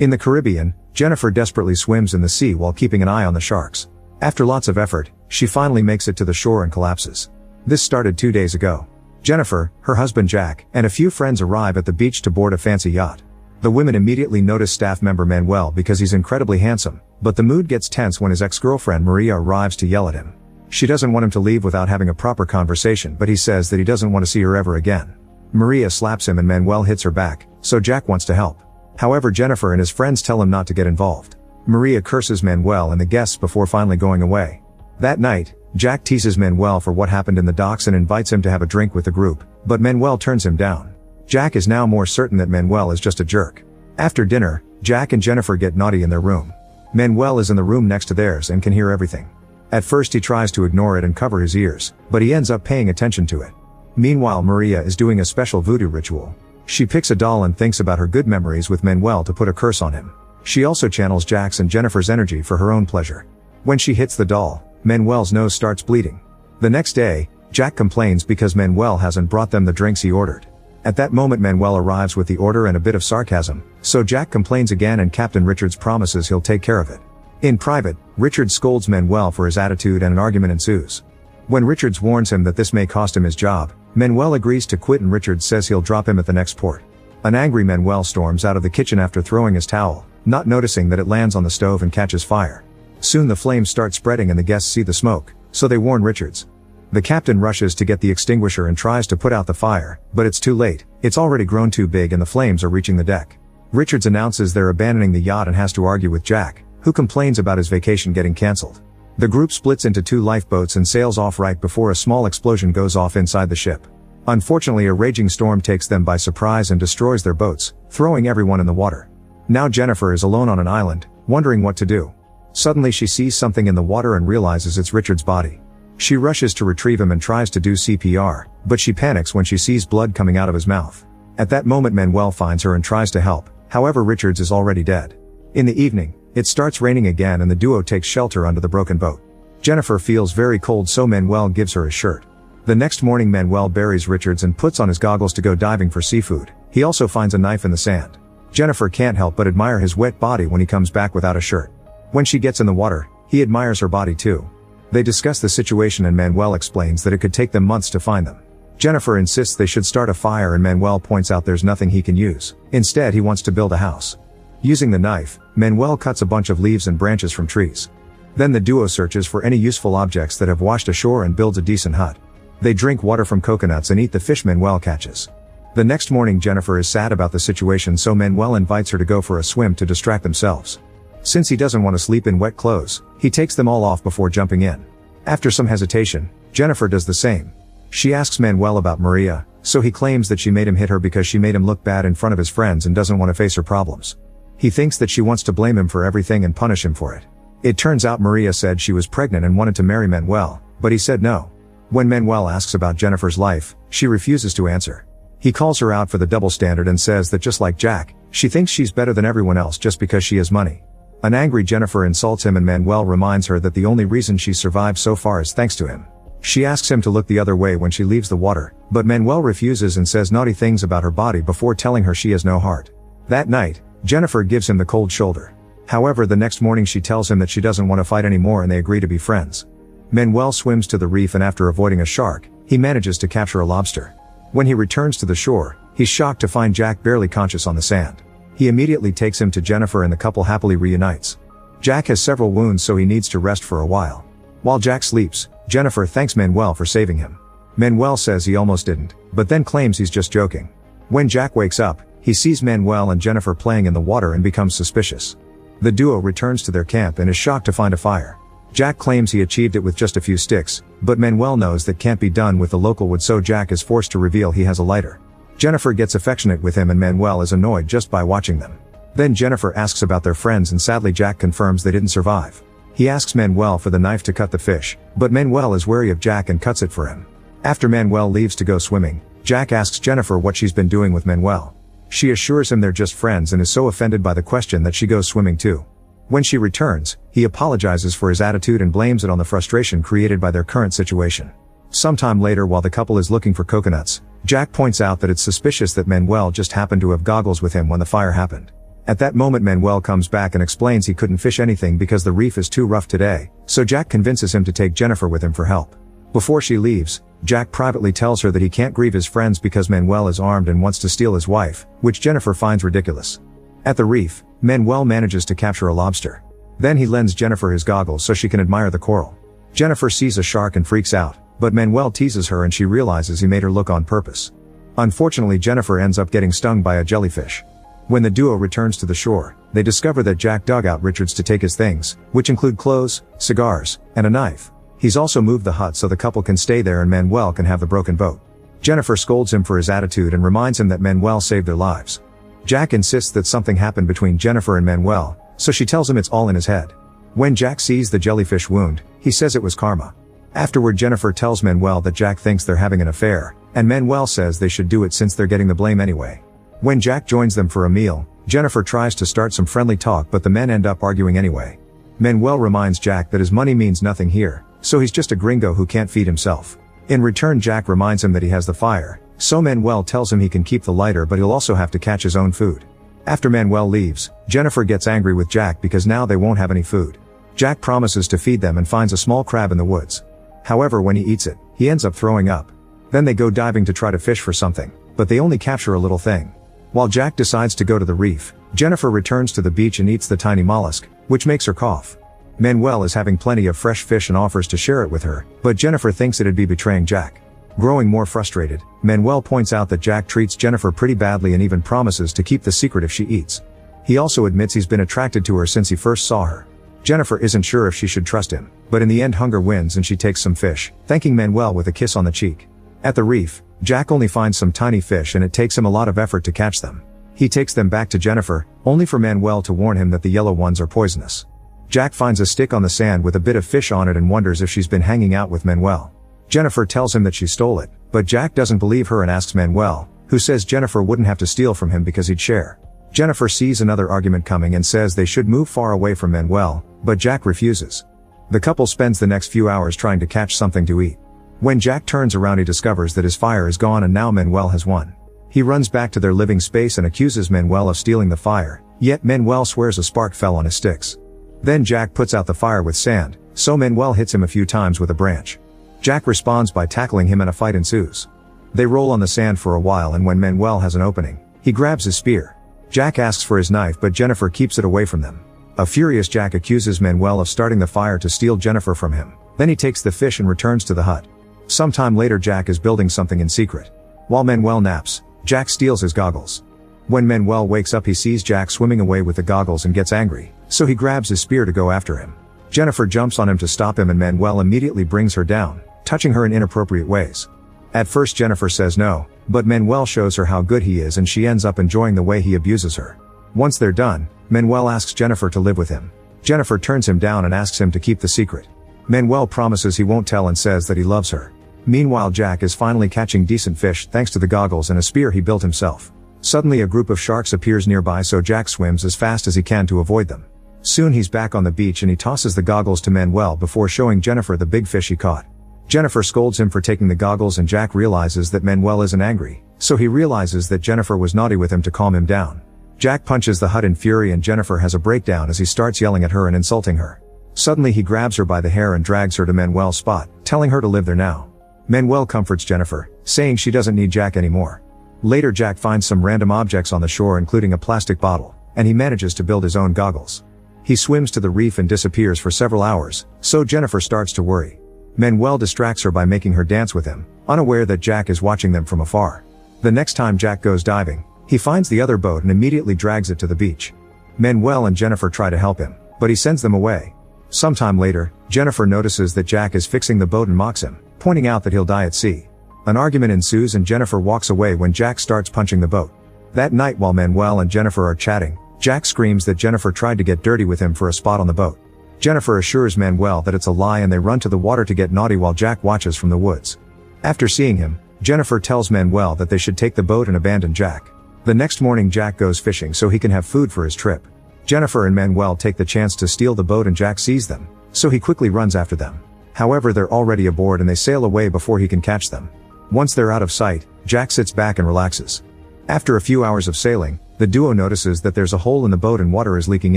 In the Caribbean, Jennifer desperately swims in the sea while keeping an eye on the sharks. After lots of effort, she finally makes it to the shore and collapses. This started 2 days ago. Jennifer, her husband Jack, and a few friends arrive at the beach to board a fancy yacht. The women immediately notice staff member Manuel because he's incredibly handsome, but the mood gets tense when his ex-girlfriend Maria arrives to yell at him. She doesn't want him to leave without having a proper conversation, but he says that he doesn't want to see her ever again. Maria slaps him and Manuel hits her back, so Jack wants to help. However, Jennifer and his friends tell him not to get involved. Maria curses Manuel and the guests before finally going away. That night, Jack teases Manuel for what happened in the docks and invites him to have a drink with the group, but Manuel turns him down. Jack is now more certain that Manuel is just a jerk. After dinner, Jack and Jennifer get naughty in their room. Manuel is in the room next to theirs and can hear everything. At first he tries to ignore it and cover his ears, but he ends up paying attention to it. Meanwhile, Maria is doing a special voodoo ritual. She picks a doll and thinks about her good memories with Manuel to put a curse on him. She also channels Jack's and Jennifer's energy for her own pleasure. When she hits the doll, Manuel's nose starts bleeding. The next day, Jack complains because Manuel hasn't brought them the drinks he ordered. At that moment Manuel arrives with the order and a bit of sarcasm, so Jack complains again and Captain Richards promises he'll take care of it. In private, Richards scolds Manuel for his attitude and an argument ensues. When Richards warns him that this may cost him his job, Manuel agrees to quit and Richards says he'll drop him at the next port. An angry Manuel storms out of the kitchen after throwing his towel, not noticing that it lands on the stove and catches fire. Soon the flames start spreading and the guests see the smoke, so they warn Richards. The captain rushes to get the extinguisher and tries to put out the fire, but it's too late. It's already grown too big and the flames are reaching the deck. Richards announces they're abandoning the yacht and has to argue with Jack, who complains about his vacation getting cancelled. The group splits into 2 lifeboats and sails off right before a small explosion goes off inside the ship. Unfortunately, a raging storm takes them by surprise and destroys their boats, throwing everyone in the water. Now Jennifer is alone on an island, wondering what to do. Suddenly she sees something in the water and realizes it's Richard's body. She rushes to retrieve him and tries to do CPR, but she panics when she sees blood coming out of his mouth. At that moment Manuel finds her and tries to help, however Richards is already dead. In the evening, it starts raining again and the duo takes shelter under the broken boat. Jennifer feels very cold, so Manuel gives her his shirt. The next morning Manuel buries Richards and puts on his goggles to go diving for seafood. He also finds a knife in the sand. Jennifer can't help but admire his wet body when he comes back without a shirt. When she gets in the water, he admires her body too. They discuss the situation and Manuel explains that it could take them months to find them. Jennifer insists they should start a fire and Manuel points out there's nothing he can use. Instead he wants to build a house. Using the knife, Manuel cuts a bunch of leaves and branches from trees. Then the duo searches for any useful objects that have washed ashore and builds a decent hut. They drink water from coconuts and eat the fish Manuel catches. The next morning Jennifer is sad about the situation, so Manuel invites her to go for a swim to distract themselves. Since he doesn't want to sleep in wet clothes, he takes them all off before jumping in. After some hesitation, Jennifer does the same. She asks Manuel about Maria, so he claims that she made him hit her because she made him look bad in front of his friends and doesn't want to face her problems. He thinks that she wants to blame him for everything and punish him for it. It turns out Maria said she was pregnant and wanted to marry Manuel, but he said no. When Manuel asks about Jennifer's life, she refuses to answer. He calls her out for the double standard and says that just like Jack, she thinks she's better than everyone else just because she has money. An angry Jennifer insults him and Manuel reminds her that the only reason she's survived so far is thanks to him. She asks him to look the other way when she leaves the water, but Manuel refuses and says naughty things about her body before telling her she has no heart. That night, Jennifer gives him the cold shoulder. However, the next morning she tells him that she doesn't want to fight anymore and they agree to be friends. Manuel swims to the reef and after avoiding a shark, he manages to capture a lobster. When he returns to the shore, he's shocked to find Jack barely conscious on the sand. He immediately takes him to Jennifer and the couple happily reunites. Jack has several wounds, so he needs to rest for a while. While Jack sleeps, Jennifer thanks Manuel for saving him. Manuel says he almost didn't, but then claims he's just joking. When Jack wakes up, he sees Manuel and Jennifer playing in the water and becomes suspicious. The duo returns to their camp and is shocked to find a fire. Jack claims he achieved it with just a few sticks, but Manuel knows that can't be done with the local wood, so Jack is forced to reveal he has a lighter. Jennifer gets affectionate with him and Manuel is annoyed just by watching them. Then Jennifer asks about their friends and sadly Jack confirms they didn't survive. He asks Manuel for the knife to cut the fish, but Manuel is wary of Jack and cuts it for him. After Manuel leaves to go swimming, Jack asks Jennifer what she's been doing with Manuel. She assures him they're just friends and is so offended by the question that she goes swimming too. When she returns, he apologizes for his attitude and blames it on the frustration created by their current situation. Sometime later, while the couple is looking for coconuts, Jack points out that it's suspicious that Manuel just happened to have goggles with him when the fire happened. At that moment Manuel comes back and explains he couldn't fish anything because the reef is too rough today, so Jack convinces him to take Jennifer with him for help. Before she leaves, Jack privately tells her that he can't grieve his friends because Manuel is armed and wants to steal his wife, which Jennifer finds ridiculous. At the reef, Manuel manages to capture a lobster. Then he lends Jennifer his goggles so she can admire the coral. Jennifer sees a shark and freaks out, but Manuel teases her and she realizes he made her look on purpose. Unfortunately, Jennifer ends up getting stung by a jellyfish. When the duo returns to the shore, they discover that Jack dug out Richards to take his things, which include clothes, cigars, and a knife. He's also moved the hut so the couple can stay there and Manuel can have the broken boat. Jennifer scolds him for his attitude and reminds him that Manuel saved their lives. Jack insists that something happened between Jennifer and Manuel, so she tells him it's all in his head. When Jack sees the jellyfish wound, he says it was karma. Afterward, Jennifer tells Manuel that Jack thinks they're having an affair, and Manuel says they should do it since they're getting the blame anyway. When Jack joins them for a meal, Jennifer tries to start some friendly talk but the men end up arguing anyway. Manuel reminds Jack that his money means nothing here, so he's just a gringo who can't feed himself. In return, Jack reminds him that he has the fire, so Manuel tells him he can keep the lighter but he'll also have to catch his own food. After Manuel leaves, Jennifer gets angry with Jack because now they won't have any food. Jack promises to feed them and finds a small crab in the woods. However, when he eats it, he ends up throwing up. Then they go diving to try to fish for something, but they only capture a little thing. While Jack decides to go to the reef, Jennifer returns to the beach and eats the tiny mollusk, which makes her cough. Manuel is having plenty of fresh fish and offers to share it with her, but Jennifer thinks it'd be betraying Jack. Growing more frustrated, Manuel points out that Jack treats Jennifer pretty badly and even promises to keep the secret if she eats. He also admits he's been attracted to her since he first saw her. Jennifer isn't sure if she should trust him, but in the end hunger wins and she takes some fish, thanking Manuel with a kiss on the cheek. At the reef, Jack only finds some tiny fish and it takes him a lot of effort to catch them. He takes them back to Jennifer, only for Manuel to warn him that the yellow ones are poisonous. Jack finds a stick on the sand with a bit of fish on it and wonders if she's been hanging out with Manuel. Jennifer tells him that she stole it, but Jack doesn't believe her and asks Manuel, who says Jennifer wouldn't have to steal from him because he'd share. Jennifer sees another argument coming and says they should move far away from Manuel, but Jack refuses. The couple spends the next few hours trying to catch something to eat. When Jack turns around, he discovers that his fire is gone and now Manuel has won. He runs back to their living space and accuses Manuel of stealing the fire, yet Manuel swears a spark fell on his sticks. Then Jack puts out the fire with sand, so Manuel hits him a few times with a branch. Jack responds by tackling him and a fight ensues. They roll on the sand for a while and when Manuel has an opening, he grabs his spear. Jack asks for his knife but Jennifer keeps it away from them. A furious Jack accuses Manuel of starting the fire to steal Jennifer from him. Then he takes the fish and returns to the hut. Sometime later, Jack is building something in secret. While Manuel naps, Jack steals his goggles. When Manuel wakes up, he sees Jack swimming away with the goggles and gets angry, so he grabs his spear to go after him. Jennifer jumps on him to stop him and Manuel immediately brings her down, touching her in inappropriate ways. At first Jennifer says no, but Manuel shows her how good he is and she ends up enjoying the way he abuses her. Once they're done, Manuel asks Jennifer to live with him. Jennifer turns him down and asks him to keep the secret. Manuel promises he won't tell and says that he loves her. Meanwhile, Jack is finally catching decent fish thanks to the goggles and a spear he built himself. Suddenly a group of sharks appears nearby, so Jack swims as fast as he can to avoid them. Soon he's back on the beach and he tosses the goggles to Manuel before showing Jennifer the big fish he caught. Jennifer scolds him for taking the goggles and Jack realizes that Manuel isn't angry, so he realizes that Jennifer was naughty with him to calm him down. Jack punches the hut in fury and Jennifer has a breakdown as he starts yelling at her and insulting her. Suddenly he grabs her by the hair and drags her to Manuel's spot, telling her to live there now. Manuel comforts Jennifer, saying she doesn't need Jack anymore. Later, Jack finds some random objects on the shore including a plastic bottle, and he manages to build his own goggles. He swims to the reef and disappears for several hours, so Jennifer starts to worry. Manuel distracts her by making her dance with him, unaware that Jack is watching them from afar. The next time Jack goes diving, he finds the other boat and immediately drags it to the beach. Manuel and Jennifer try to help him, but he sends them away. Sometime later, Jennifer notices that Jack is fixing the boat and mocks him, pointing out that he'll die at sea. An argument ensues and Jennifer walks away when Jack starts punching the boat. That night, while Manuel and Jennifer are chatting, Jack screams that Jennifer tried to get dirty with him for a spot on the boat. Jennifer assures Manuel that it's a lie and they run to the water to get naughty while Jack watches from the woods. After seeing him, Jennifer tells Manuel that they should take the boat and abandon Jack. The next morning, Jack goes fishing so he can have food for his trip. Jennifer and Manuel take the chance to steal the boat and Jack sees them, so he quickly runs after them. However, they're already aboard and they sail away before he can catch them. Once they're out of sight, Jack sits back and relaxes. After a few hours of sailing, The duo notices that there's a hole in the boat and water is leaking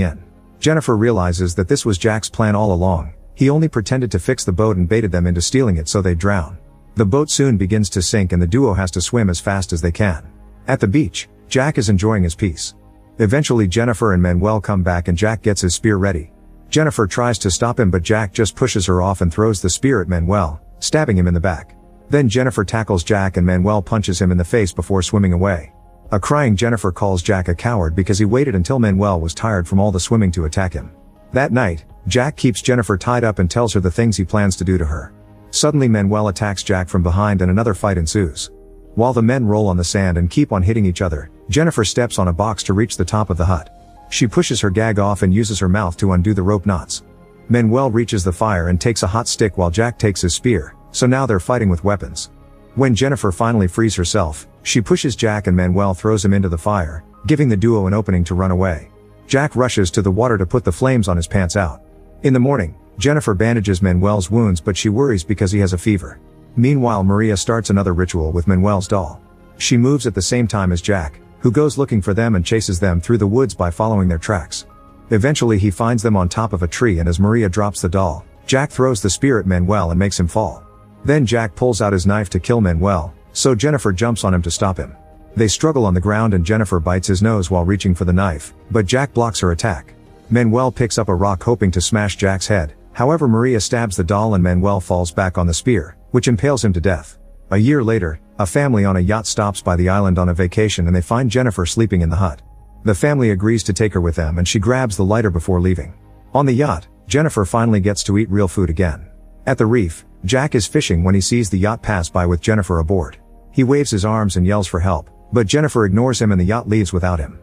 in. Jennifer realizes that this was Jack's plan all along. He only pretended to fix the boat and baited them into stealing it so they'd drown. The boat soon begins to sink and the duo has to swim as fast as they can. At the beach, Jack is enjoying his peace. Eventually Jennifer and Manuel come back and Jack gets his spear ready. Jennifer tries to stop him but Jack just pushes her off and throws the spear at Manuel, stabbing him in the back. Then Jennifer tackles Jack and Manuel punches him in the face before swimming away. A crying Jennifer calls Jack a coward because he waited until Manuel was tired from all the swimming to attack him. That night, Jack keeps Jennifer tied up and tells her the things he plans to do to her. Suddenly Manuel attacks Jack from behind and another fight ensues. While the men roll on the sand and keep on hitting each other, Jennifer steps on a box to reach the top of the hut. She pushes her gag off and uses her mouth to undo the rope knots. Manuel reaches the fire and takes a hot stick while Jack takes his spear, so now they're fighting with weapons. When Jennifer finally frees herself, she pushes Jack and Manuel throws him into the fire, giving the duo an opening to run away. Jack rushes to the water to put the flames on his pants out. In the morning, Jennifer bandages Manuel's wounds but she worries because he has a fever. Meanwhile Maria starts another ritual with Manuel's doll. She moves at the same time as Jack, who goes looking for them and chases them through the woods by following their tracks. Eventually he finds them on top of a tree and as Maria drops the doll, Jack throws the spear at Manuel and makes him fall. Then Jack pulls out his knife to kill Manuel, so Jennifer jumps on him to stop him. They struggle on the ground and Jennifer bites his nose while reaching for the knife, but Jack blocks her attack. Manuel picks up a rock hoping to smash Jack's head, however Maria stabs the doll and Manuel falls back on the spear, which impales him to death. A year later, a family on a yacht stops by the island on a vacation and they find Jennifer sleeping in the hut. The family agrees to take her with them and she grabs the lighter before leaving. On the yacht, Jennifer finally gets to eat real food again. At the reef, Jack is fishing when he sees the yacht pass by with Jennifer aboard. He waves his arms and yells for help, but Jennifer ignores him and the yacht leaves without him.